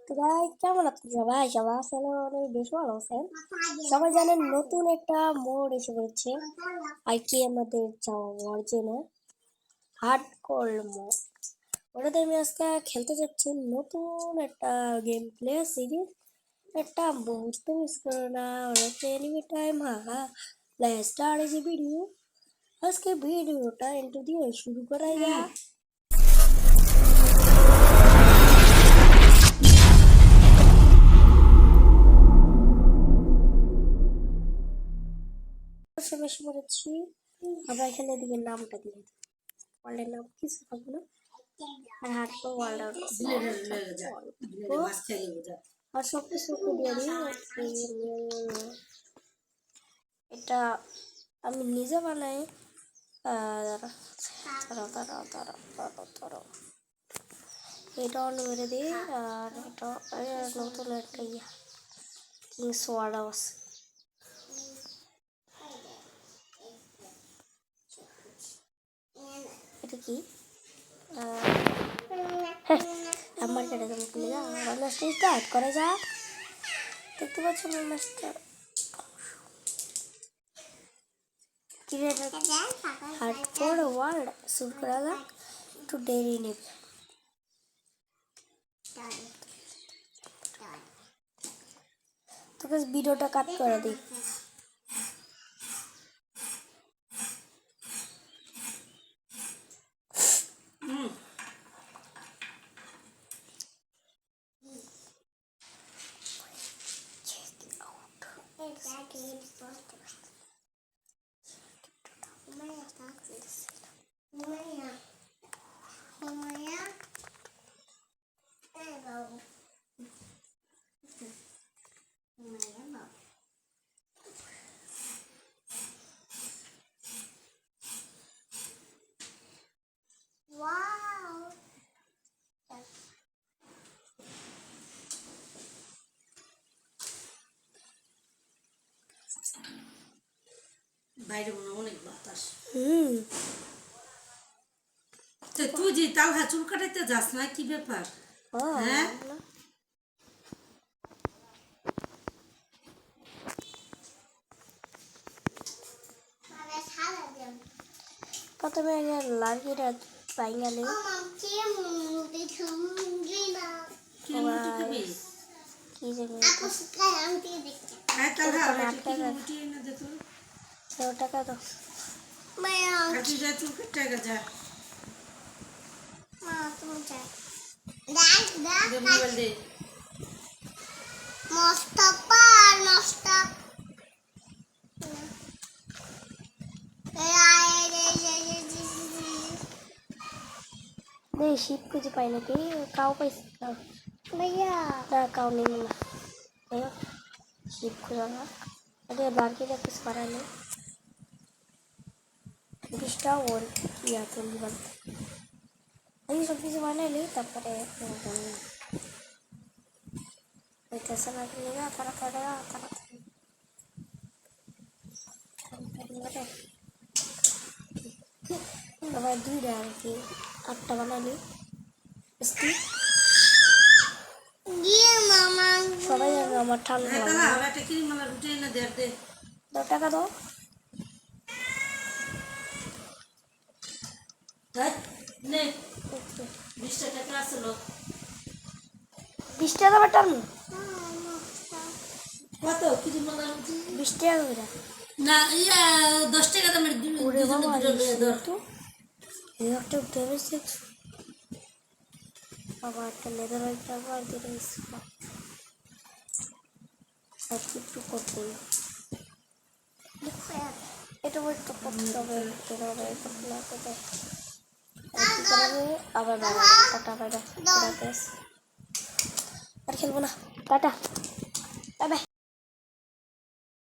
তো গাইস কেমন আছেন সবাই? সবাই আসলে অনেক বেশি ভালো আছেন। সবাই জানেন নতুন একটা মোড এসে পড়েছে আইকি আমাদের চাওয়া অরিজিনাল হার্ডকোর মোড। ওটাতে আমি আজকে খেলতে যাচ্ছি নতুন একটা গেম প্লে সিরিজ। একটা বুঝতে মিস করো না ওটা এনিমি টাইম। হ্যাঁ, লেটস স্টার্ট দিস ভিডিও। আজকে ভিডিওটা ইন্ট্রো দিয়ে শুরু করা যাক। বেশি পড়েছি আমরা এখানে দিকে নামটা দিয়ে দিই। ওয়ার্ল্ডের নাম কিছু থাকবে না আর হাঁটবো ওয়ার্ল্ড আর সব কিছু দিয়ে দিই। এটা আমি নিজে বানাই। তারা তারা তারা তারা তারা এটা অন্য মেরে দিই। আর এটা নতুন একটা কিংস ওয়ার্ড আছে। এটা কি আমার কেটে দেবো খুলে যা আমার ম্যাচটা স্টার্ট করা যাক। দেখতে পাচ্ছ আমার ম্যাচটা হার্ডকোর ওয়ার্ল্ড শুরু করা যাক। একটু দেরি নেবে। তোকে ভিডিওটা কাট করে দিই। বাইরে মনে অনেক বাতাস। তুই যে তালহা চুল কাটাইতে যাস না, কি ব্যাপার? হ্যাঁ প্রথমে আগে লার্কিটা বাইঙ্গালে কি জানি টাকা তো চুল কাটা যা মোবাইল দে শিপ খুঁজে পাই নাকি কাউ পাইছি ভাইয়া না কাউ নেই না শিপ খুঁজে না আগে লার্কিটা কিছু করা নেই। বিশটা ওর ইয়া তুলি বানতে আমি সব কিছু বানাইলি তারপরে হইতেছে না কি না তাড়াতাড়ি তাড়াতাড়ি আবার দুইটা আর কি 8টা বানাইলি সবাই জানো আমার ঠান্ডা টাকা দাও। বিশ টাকা বাটাম কত কি 20 টাকা করে না, 10 টাকা দামের একটা ড্যামেজ দেখছো আবার একটা লেদার একটা আবার দিতে একটু করতে এটা একটু করতে হবে আবার টাটা বাইরে আর খেলবো না টাটা।